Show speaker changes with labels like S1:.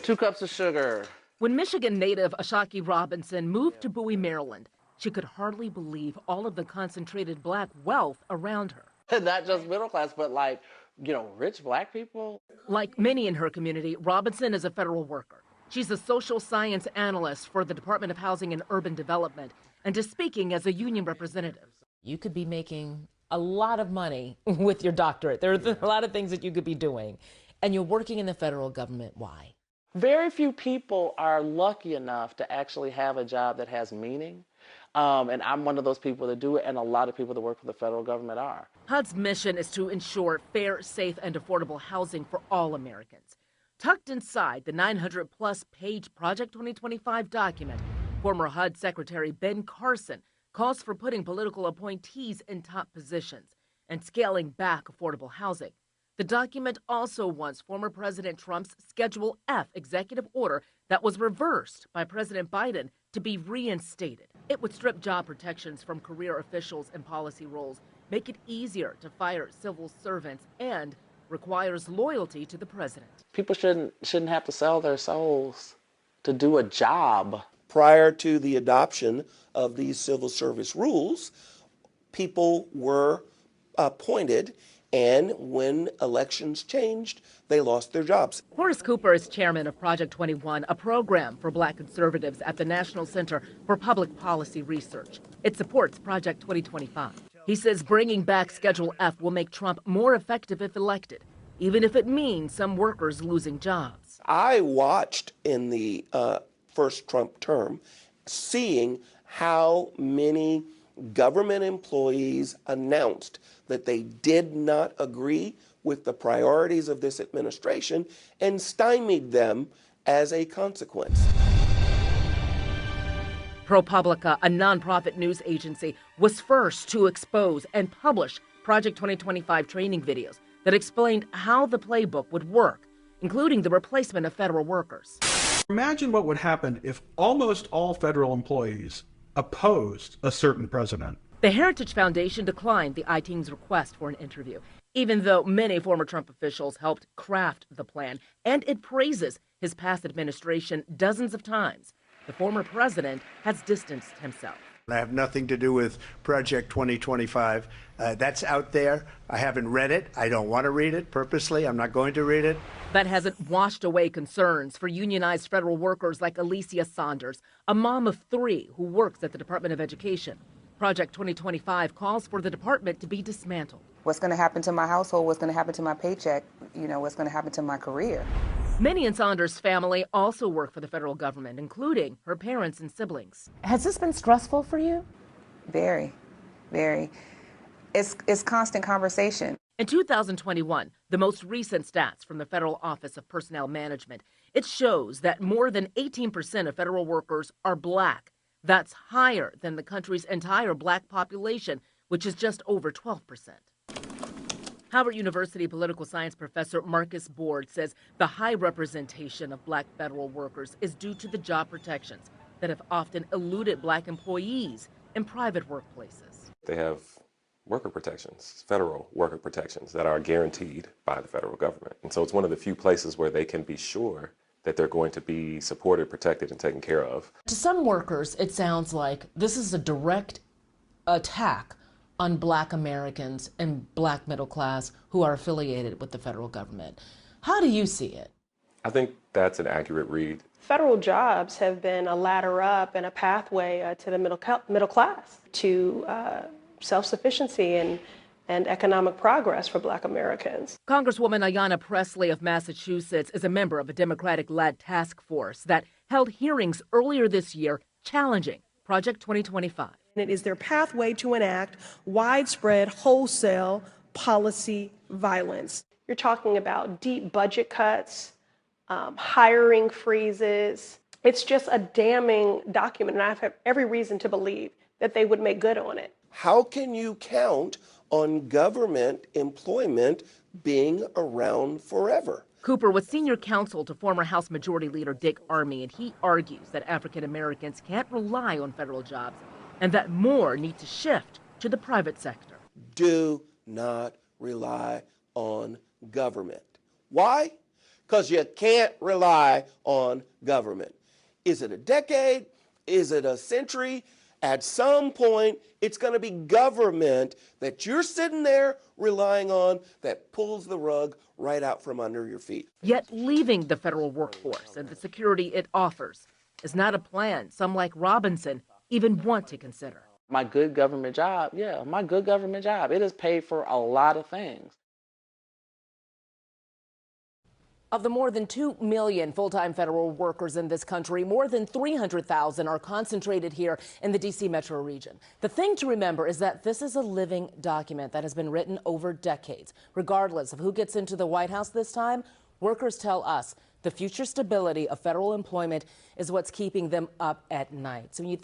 S1: 2 cups of sugar.
S2: When Michigan native Ashaki Robinson moved to Bowie, Maryland, she could hardly believe all of the concentrated black wealth around her.
S1: Not just middle class, but like, rich black people.
S2: Like many in her community, Robinson is a federal worker. She's a social science analyst for the Department of Housing and Urban Development and is speaking as a union representative.
S3: You could be making a lot of money with your doctorate. There are a lot of things that you could be doing. And you're working in the federal government. Why?
S1: Very few people are lucky enough to actually have a job that has meaning. And I'm one of those people that do it, and a lot of people that work for the federal government are.
S2: HUD's mission is to ensure fair, safe, and affordable housing for all Americans. Tucked inside the 900-plus page Project 2025 document, former HUD Secretary Ben Carson calls for putting political appointees in top positions and scaling back affordable housing. The document also wants former President Trump's Schedule F executive order that was reversed by President Biden to be reinstated. It would strip job protections from career officials and policy roles, make it easier to fire civil servants, and requires loyalty to the president.
S1: People shouldn't have to sell their souls to do a job.
S4: Prior to the adoption of these civil service rules, people were appointed, and when elections changed, they lost their jobs.
S2: Horace Cooper is chairman of Project 21, a program for black conservatives at the National Center for Public Policy Research. It supports Project 2025. He says bringing back Schedule F will make Trump more effective if elected, even if it means some workers losing jobs.
S4: I watched in the first Trump term, seeing how many government employees announced that they did not agree with the priorities of this administration and stymied them as a consequence.
S2: ProPublica, a nonprofit news agency, was first to expose and publish Project 2025 training videos that explained how the playbook would work, including the replacement of federal workers.
S5: Imagine what would happen if almost all federal employees opposed a certain president.
S2: The Heritage Foundation declined the I-Team's request for an interview, even though many former Trump officials helped craft the plan, and it praises his past administration dozens of times. The former president has distanced himself.
S6: I have nothing to do with Project 2025. That's out there. I haven't read it. I don't want to read it purposely. I'm not going to read it.
S2: That hasn't washed away concerns for unionized federal workers like Alicia Saunders, a mom of 3 who works at the Department of Education. Project 2025 calls for the department to be dismantled.
S7: What's going to happen to my household? What's going to happen to my paycheck? What's going to happen to my career?
S2: Many in Saunders' family also work for the federal government, including her parents and siblings.
S3: Has this been stressful for you?
S7: Very, very. It's constant conversation.
S2: In 2021, the most recent stats from the Federal Office of Personnel Management, it shows that more than 18% of federal workers are black. That's higher than the country's entire black population, which is just over 12%. Howard University political science professor Marcus Board says the high representation of black federal workers is due to the job protections that have often eluded black employees in private workplaces.
S8: They have worker protections, federal worker protections that are guaranteed by the federal government. And so it's one of the few places where they can be sure that they're going to be supported, protected, and taken care of.
S3: To some workers, it sounds like this is a direct attack on black Americans and black middle class who are affiliated with the federal government. How do you see it?
S8: I think that's an accurate read.
S9: Federal jobs have been a ladder up and a pathway to the middle class, to self-sufficiency and economic progress for black Americans.
S2: Congresswoman Ayanna Pressley of Massachusetts is a member of a Democratic-led task force that held hearings earlier this year challenging Project 2025.
S10: It is their pathway to enact widespread wholesale policy violence.
S9: You're talking about deep budget cuts, hiring freezes. It's just a damning document, and I have every reason to believe that they would make good on it.
S4: How can you count on government employment being around forever?
S2: Cooper was senior counsel to former House Majority Leader Dick Armey, and he argues that African Americans can't rely on federal jobs and that more need to shift to the private sector.
S4: Do not rely on government. Why? because you can't rely on government. Is it a decade? Is it a century? At some point, it's going to be government that you're sitting there relying on that pulls the rug right out from under your feet.
S2: Yet leaving the federal workforce and the security it offers is not a plan some like Robinson even want to consider.
S1: My good government job, yeah, my good government job. It is paid for a lot of things.
S3: Of the more than 2 million full-time federal workers in this country, more than 300,000 are concentrated here in the D.C. metro region. The thing to remember is that this is a living document that has been written over decades. Regardless of who gets into the White House this time, workers tell us the future stability of federal employment is what's keeping them up at night. So when you think